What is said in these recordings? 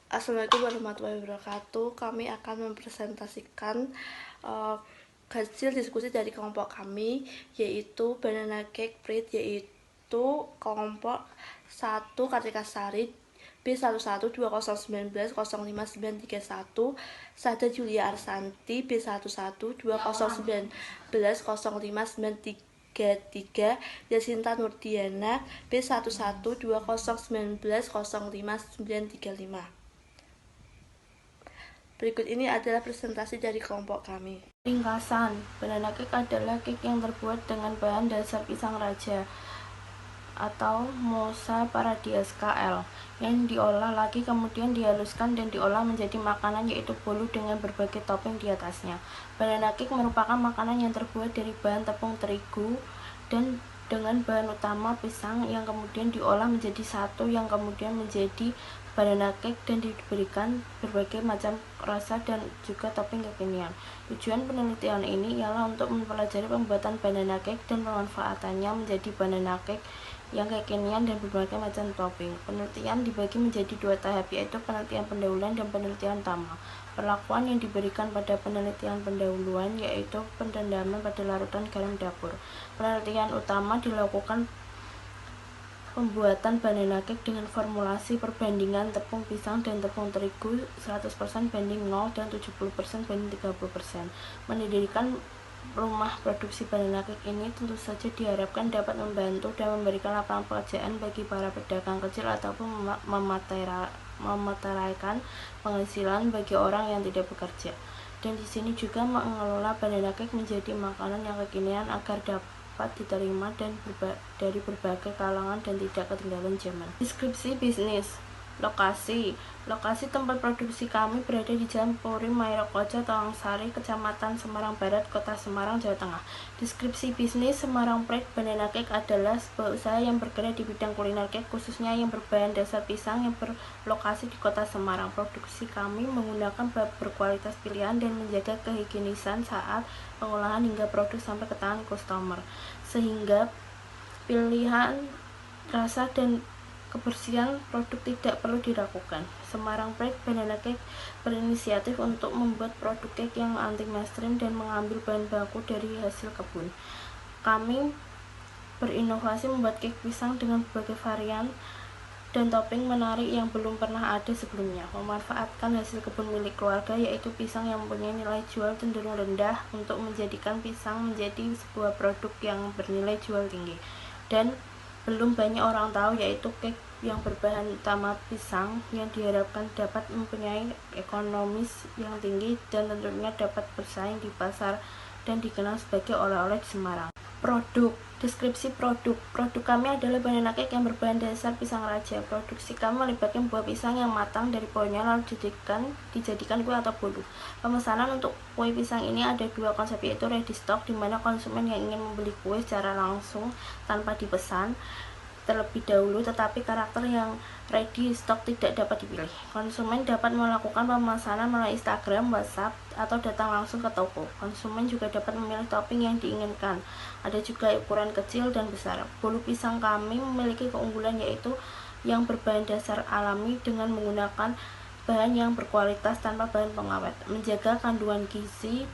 Assalamualaikum warahmatullahi wabarakatuh. Kami akan mempresentasikan hasil diskusi dari kelompok kami, yaitu Banana Cake Breed, yaitu kelompok 1 Kartika Sari B1120190591, Sada Julia Arsanti B1120190593, Yasinta Nurdiana B1120190595. Berikut ini adalah presentasi dari kelompok kami. Ringkasan, banana cake adalah cake yang terbuat dengan bahan dasar pisang raja atau Mosa paradiesca L yang diolah lagi kemudian dihaluskan dan diolah menjadi makanan, yaitu bolu dengan berbagai topping di atasnya. Banana cake merupakan makanan yang terbuat dari bahan tepung terigu dan dengan bahan utama pisang yang kemudian diolah menjadi satu yang kemudian menjadi banana cake dan diberikan berbagai macam rasa dan juga topping kekinian. Tujuan penelitian ini ialah untuk mempelajari pembuatan banana cake dan pemanfaatannya menjadi banana cake yang kekinian dan berbagai macam topping. Penelitian dibagi menjadi 2 tahap, yaitu penelitian pendahuluan dan penelitian utama. Perlakuan yang diberikan pada penelitian pendahuluan yaitu pendendaman pada larutan garam dapur. Penelitian utama dilakukan pembuatan banana cake dengan formulasi perbandingan tepung pisang dan tepung terigu 100% banding 0 dan 70% banding 30%. Mendirikan rumah produksi banana cake ini tentu saja diharapkan dapat membantu dan memberikan lapangan pekerjaan bagi para pedagang kecil ataupun memeteraikan penghasilan bagi orang yang tidak bekerja. Dan di sini juga mengelola banana cake menjadi makanan yang kekinian agar dapat diterima dan dari berbagai kalangan dan tidak ketinggalan zaman. Deskripsi bisnis. Lokasi tempat produksi kami berada di Jalan Puri Mairokojo, Tawangsari, Kecamatan Semarang Barat, Kota Semarang, Jawa Tengah. Deskripsi bisnis. Semarang Bread Banana Cake adalah sebuah usaha yang bergerak di bidang kuliner cake, khususnya yang berbahan dasar pisang, yang berlokasi di Kota Semarang. Produksi kami menggunakan bahan berkualitas pilihan dan menjaga kehigienisan saat pengolahan hingga produk sampai ke tangan customer, sehingga pilihan rasa dan kebersihan produk tidak perlu diragukan. Semarang Bread Banana Cake berinisiatif untuk membuat produk cake yang anti mainstream dan mengambil bahan baku dari hasil kebun. Kami berinovasi membuat cake pisang dengan berbagai varian dan topping menarik yang belum pernah ada sebelumnya. Memanfaatkan hasil kebun milik keluarga, yaitu pisang yang mempunyai nilai jual cenderung rendah, untuk menjadikan pisang menjadi sebuah produk yang bernilai jual tinggi. Dan belum banyak orang tahu, yaitu cake yang berbahan utama pisang yang diharapkan dapat mempunyai ekonomis yang tinggi dan tentunya dapat bersaing di pasar dan dikenal sebagai oleh-oleh di Semarang. Produk. Deskripsi produk. Produk kami adalah banana cake yang berbahan dasar pisang raja. Produksi kami melibatkan buah pisang yang matang dari pohonnya lalu dijadikan kue atau bolu. Pemesanan untuk kue pisang ini ada 2 konsep, yaitu ready stock, di mana konsumen yang ingin membeli kue secara langsung tanpa dipesan terlebih dahulu, tetapi karakter yang ready stock tidak dapat dipilih. Konsumen dapat melakukan pemesanan melalui Instagram, WhatsApp, atau datang langsung ke toko. Konsumen juga dapat memilih topping yang diinginkan. Ada juga ukuran kecil dan besar. Bolu pisang kami memiliki keunggulan, yaitu yang berbahan dasar alami dengan menggunakan bahan yang berkualitas tanpa bahan pengawet, menjaga kandungan gizi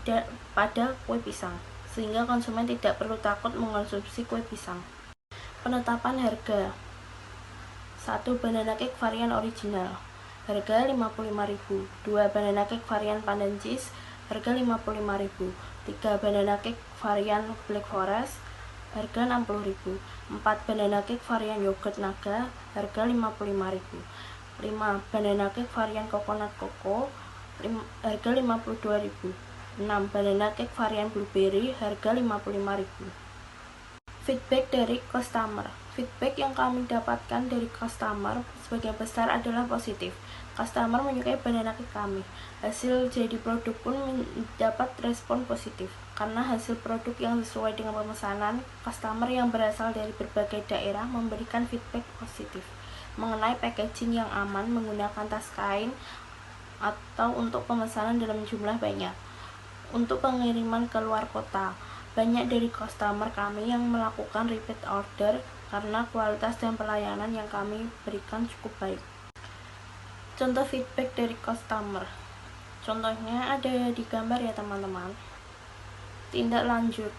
pada kue pisang, sehingga konsumen tidak perlu takut mengonsumsi kue pisang. Penetapan harga. 1 banana cake varian original, harga 55.000. 2 banana cake varian pandan cheese, harga 55.000. 3 banana cake varian black forest, harga 60.000. 4 banana cake varian yogurt naga, harga 55.000. 5 banana cake varian coconut coco, harga 52.000. 6 banana cake varian blueberry, harga 55.000. Feedback dari customer. Feedback yang kami dapatkan dari customer sebagian besar adalah positif. Customer menyukai banana cake kami. Hasil jadi produk pun mendapat respon positif, karena hasil produk yang sesuai dengan pemesanan. Customer yang berasal dari berbagai daerah memberikan feedback positif mengenai packaging yang aman, menggunakan tas kain, atau untuk pemesanan dalam jumlah banyak untuk pengiriman ke luar kota. Banyak dari customer kami yang melakukan repeat order karena kualitas dan pelayanan yang kami berikan cukup baik. Contoh feedback dari customer. Contohnya ada di gambar ya teman-teman. Tindak lanjut.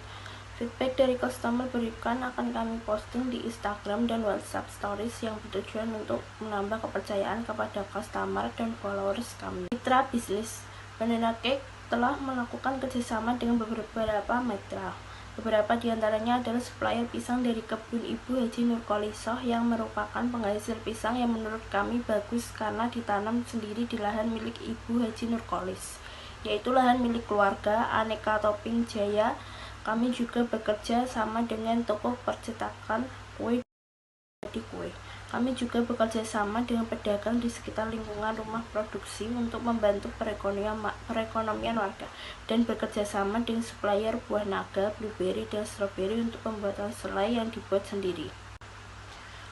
Feedback dari customer berikan akan kami posting di Instagram dan WhatsApp Stories yang bertujuan untuk menambah kepercayaan kepada customer dan followers kami. Mitra bisnis. Banana Cake telah melakukan kerjasama dengan beberapa mitra. Beberapa diantaranya adalah supplier pisang dari kebun Ibu Haji Nurkolisoh yang merupakan penghasil pisang yang menurut kami bagus karena ditanam sendiri di lahan milik Ibu Haji Nurkolis, yaitu lahan milik keluarga Aneka Topping Jaya. Kami juga bekerja sama dengan toko percetakan kue di kue. Kami juga bekerja sama dengan pedagang di sekitar lingkungan rumah produksi untuk membantu perekonomian warga, dan bekerja sama dengan supplier buah naga, blueberry, dan strawberry untuk pembuatan selai yang dibuat sendiri.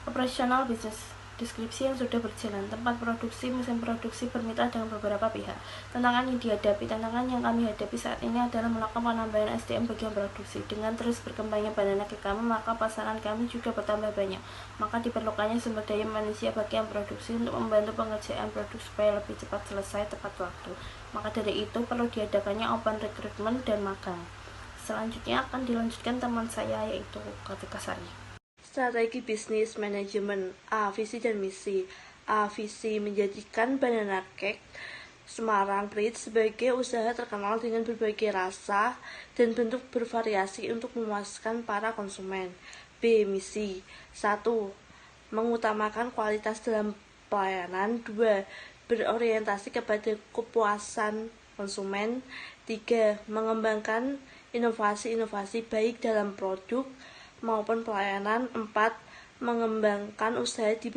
Operasional bisnis. Deskripsi yang sudah berjalan. Tempat produksi, mesin produksi bermitra dengan beberapa pihak. Tantangan yang dihadapi. Tantangan yang kami hadapi saat ini adalah melakukan penambahan SDM bagian produksi. Dengan terus berkembangnya Banana Cake kami, maka pasaran kami juga bertambah banyak. Maka diperlukannya sumber daya manusia bagian produksi untuk membantu pengerjaan produk supaya lebih cepat selesai tepat waktu. Maka dari itu perlu diadakannya open recruitment dan magang. Selanjutnya akan dilanjutkan teman saya, yaitu Kartika Sari. Strategi bisnis manajemen. A. Visi dan misi. A. Visi menjadikan Banana Cake Semarang Pride sebagai usaha terkenal dengan berbagai rasa dan bentuk bervariasi untuk memuaskan para konsumen. B. Misi. 1. Mengutamakan kualitas dalam pelayanan. 2. Berorientasi kepada kepuasan konsumen. 3. Mengembangkan inovasi-inovasi baik dalam produk maupun pelayanan. 4. Mengembangkan usaha di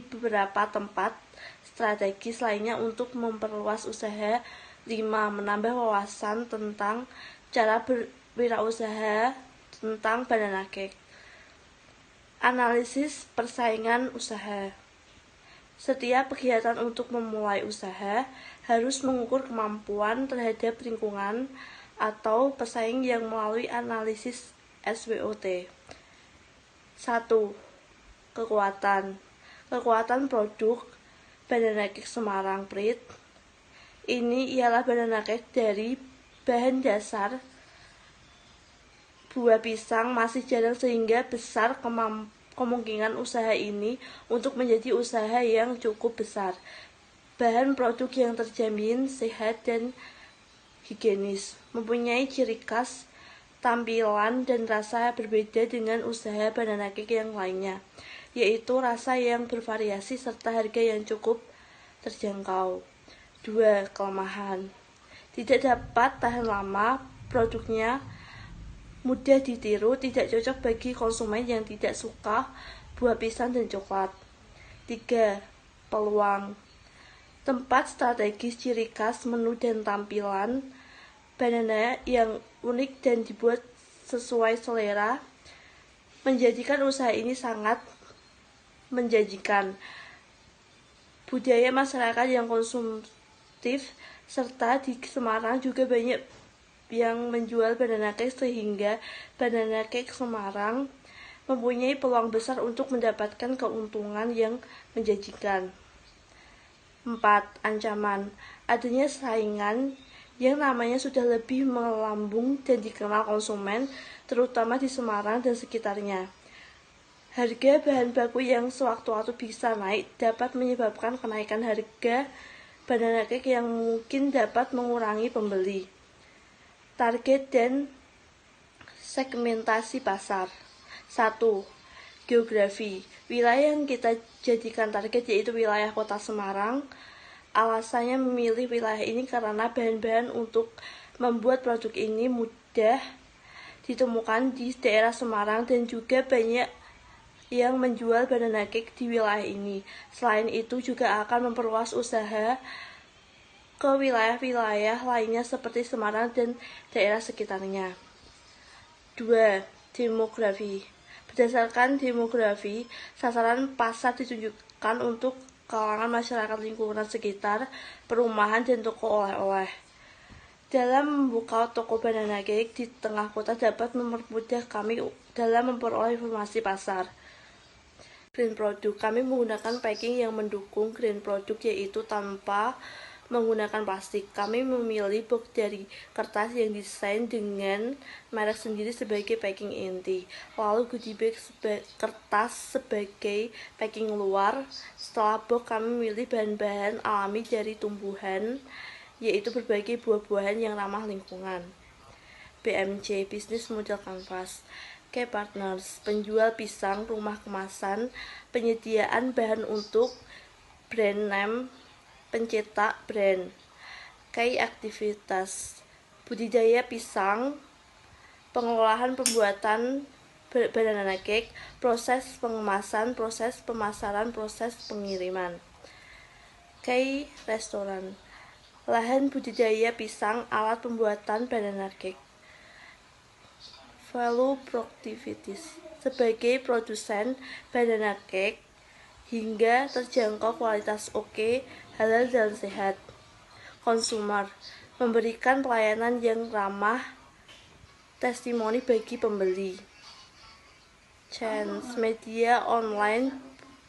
beberapa tempat strategis lainnya untuk memperluas usaha. 5. Menambah wawasan tentang cara berwirausaha tentang Banana Cake. Analisis persaingan usaha. Setiap kegiatan untuk memulai usaha harus mengukur kemampuan terhadap lingkungan atau pesaing yang melalui analisis SWOT. 1. Kekuatan produk Banana Cake Semarang Pride. Ini ialah banana cake dari bahan dasar buah pisang masih jarang sehingga besar kemungkinan usaha ini untuk menjadi usaha yang cukup besar. Bahan produk yang terjamin sehat dan higienis, mempunyai ciri khas tampilan dan rasa berbeda dengan usaha Banana Cake yang lainnya, yaitu rasa yang bervariasi serta harga yang cukup terjangkau. 2. Kelemahan. Tidak dapat tahan lama, produknya mudah ditiru, tidak cocok bagi konsumen yang tidak suka buah pisang dan coklat. 3. Peluang. Tempat strategis, ciri khas, menu dan tampilan banana yang unik dan dibuat sesuai selera menjadikan usaha ini sangat menjanjikan. Budaya masyarakat yang konsumtif serta di Semarang juga banyak yang menjual banana cake sehingga Banana Cake Semarang mempunyai peluang besar untuk mendapatkan keuntungan yang menjanjikan. 4. Ancaman. Adanya saingan yang namanya sudah lebih melambung dan dikenal konsumen, terutama di Semarang dan sekitarnya. Harga bahan baku yang sewaktu-waktu bisa naik dapat menyebabkan kenaikan harga banana cake yang mungkin dapat mengurangi pembeli. Target dan segmentasi pasar. 1. Geografi. Wilayah yang kita jadikan target yaitu wilayah Kota Semarang. Alasannya memilih wilayah ini karena bahan-bahan untuk membuat produk ini mudah ditemukan di daerah Semarang dan juga banyak yang menjual banana cake di wilayah ini. Selain itu juga akan memperluas usaha ke wilayah-wilayah lainnya seperti Semarang dan daerah sekitarnya. 2. Demografi. Berdasarkan demografi, sasaran pasar ditunjukkan untuk kalangan masyarakat lingkungan sekitar, perumahan, dan toko oleh-oleh. Dalam membuka toko banana cake di tengah kota dapat mempermudah kami dalam memperoleh informasi pasar. green product. Kami menggunakan packing yang mendukung green product, yaitu tanpa menggunakan plastik. Kami memilih box dari kertas yang desain dengan merek sendiri sebagai packing inti. Lalu goodie bag kertas sebagai packing luar. Setelah box, kami memilih bahan-bahan alami dari tumbuhan, yaitu berbagai buah-buahan yang ramah lingkungan. BMC, Business Model Canvas. Key Partners, penjual pisang, rumah kemasan, penyediaan bahan untuk brand name, pencetak brand. Key aktivitas, budidaya pisang, pengolahan pembuatan banana cake, proses pengemasan, proses pemasaran, proses pengiriman. Key restoran, lahan budidaya pisang, alat pembuatan banana cake. Value productivities, sebagai produsen banana cake hingga terjangkau kualitas oke, halal dan sehat. Consumer, memberikan pelayanan yang ramah, testimoni bagi pembeli. Chance, media online,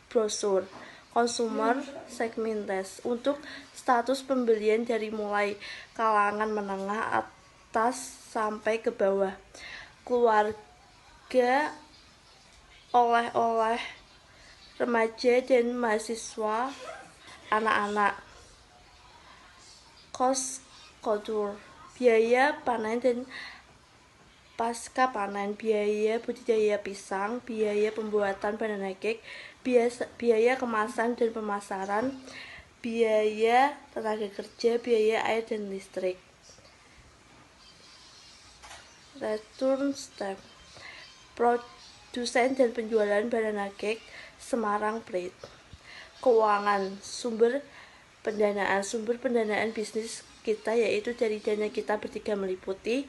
brosur. Consumer segmentation, untuk status pembelian dari mulai kalangan menengah atas sampai ke bawah. Keluarga, oleh-oleh, remaja dan mahasiswa, anak-anak. Cost culture, biaya panen dan pasca panen, biaya budidaya pisang, biaya pembuatan banana cake, biaya kemasan dan pemasaran, biaya tenaga kerja, biaya air dan listrik. Return step, produsen dan penjualan banana cake, Semarang Pride. Keuangan, sumber pendanaan bisnis kita, yaitu dari dana kita bertiga meliputi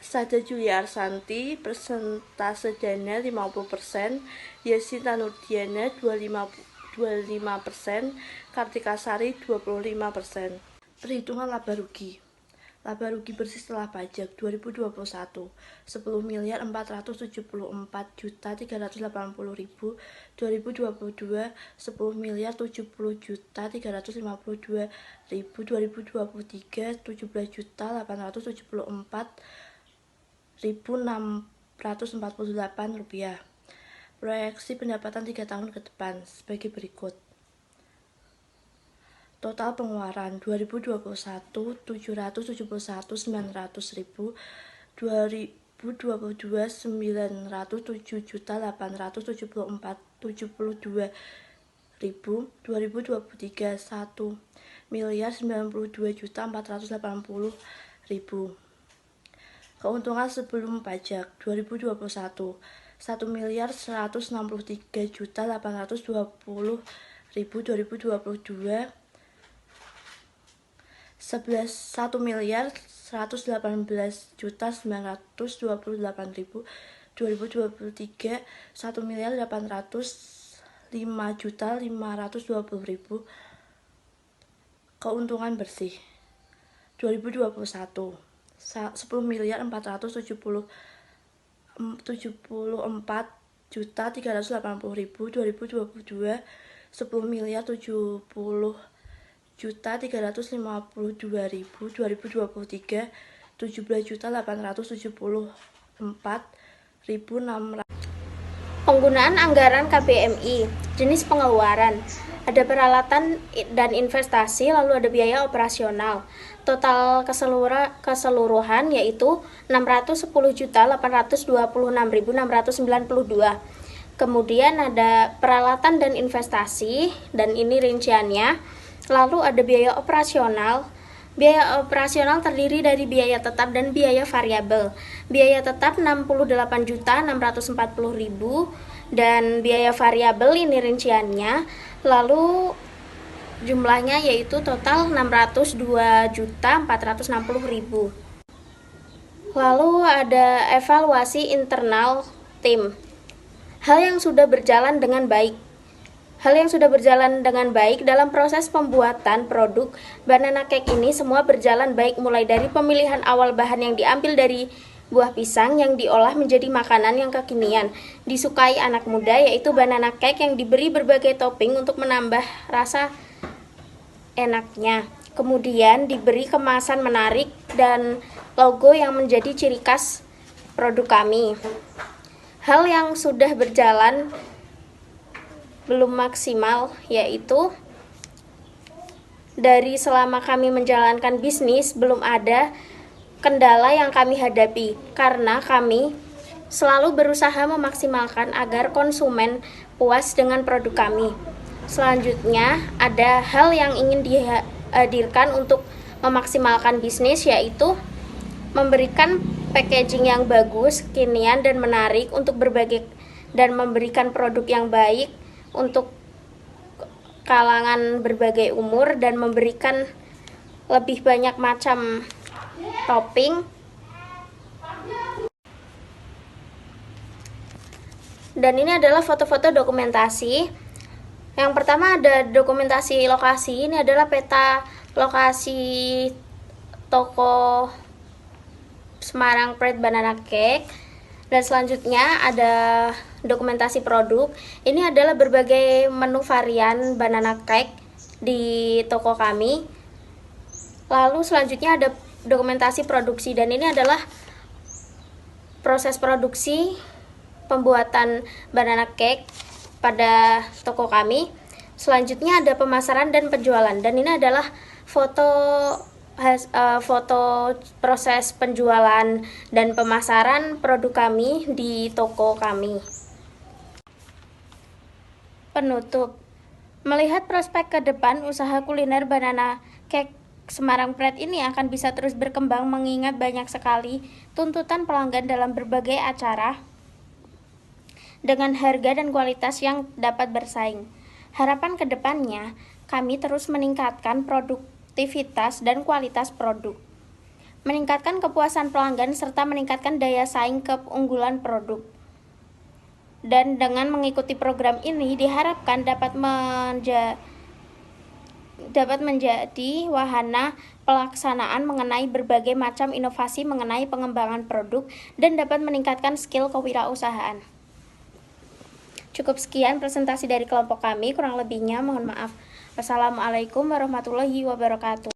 Sada Julia Arsanti, persentase dana 50%, Yasinta Nurdiana 25%, Kartika Sari 25%. Perhitungan laba rugi. Laba rugi bersih setelah pajak 2021 10.474.380.000, 2022 10.070.352.000, 2023 17.844.648 rupiah. Proyeksi pendapatan 3 tahun ke depan sebagai berikut. Total pengeluaran 2021 771.900.000, 2022 907.874.72.000, 2023 1.092.480.000. Keuntungan sebelum pajak 2021 1.163.820.000, 2022 1.118.928.000, 2023 1.805.520.000. Keuntungan bersih 2021 10.474.380.000, 2022 10.070.352.000, 2023 17.874.600. Penggunaan anggaran KBMI, jenis pengeluaran, ada peralatan dan investasi, lalu ada biaya operasional. Total keseluruhan yaitu 610.826.692. Kemudian ada peralatan dan investasi, dan ini rinciannya. Lalu ada biaya operasional. Biaya operasional terdiri dari biaya tetap dan biaya variabel. Biaya tetap 68.640.000 dan biaya variabel ini rinciannya. Lalu jumlahnya yaitu total 602.460.000. Lalu ada evaluasi internal tim. Hal yang sudah berjalan dengan baik dalam proses pembuatan produk banana cake ini semua berjalan baik, mulai dari pemilihan awal bahan yang diambil dari buah pisang yang diolah menjadi makanan yang kekinian, disukai anak muda, yaitu banana cake yang diberi berbagai topping untuk menambah rasa enaknya. Kemudian diberi kemasan menarik dan logo yang menjadi ciri khas produk kami. Hal yang sudah berjalan belum maksimal, yaitu dari selama kami menjalankan bisnis belum ada kendala yang kami hadapi, karena kami selalu berusaha memaksimalkan agar konsumen puas dengan produk kami. Selanjutnya, ada hal yang ingin dihadirkan untuk memaksimalkan bisnis, yaitu memberikan packaging yang bagus, kekinian dan menarik untuk berbagai dan memberikan produk yang baik untuk kalangan berbagai umur dan memberikan lebih banyak macam topping. Dan ini adalah foto-foto dokumentasi. Yang pertama ada dokumentasi lokasi. Ini adalah peta lokasi toko Semarang Pride Banana Cake. Dan selanjutnya ada dokumentasi produk. Ini adalah berbagai menu varian banana cake di toko kami. Lalu selanjutnya ada dokumentasi produksi, dan ini adalah proses produksi pembuatan banana cake pada toko kami. Selanjutnya ada pemasaran dan penjualan, dan ini adalah foto proses penjualan dan pemasaran produk kami di toko kami. Penutup. Melihat prospek ke depan, usaha kuliner banana cake Semarang Pride ini akan bisa terus berkembang mengingat banyak sekali tuntutan pelanggan dalam berbagai acara dengan harga dan kualitas yang dapat bersaing. Harapan ke depannya, kami terus meningkatkan produktivitas dan kualitas produk, meningkatkan kepuasan pelanggan serta meningkatkan daya saing keunggulan produk. Dan dengan mengikuti program ini diharapkan dapat menjadi wahana pelaksanaan mengenai berbagai macam inovasi mengenai pengembangan produk dan dapat meningkatkan skill kewirausahaan. Cukup sekian presentasi dari kelompok kami, kurang lebihnya mohon maaf. Wassalamualaikum warahmatullahi wabarakatuh.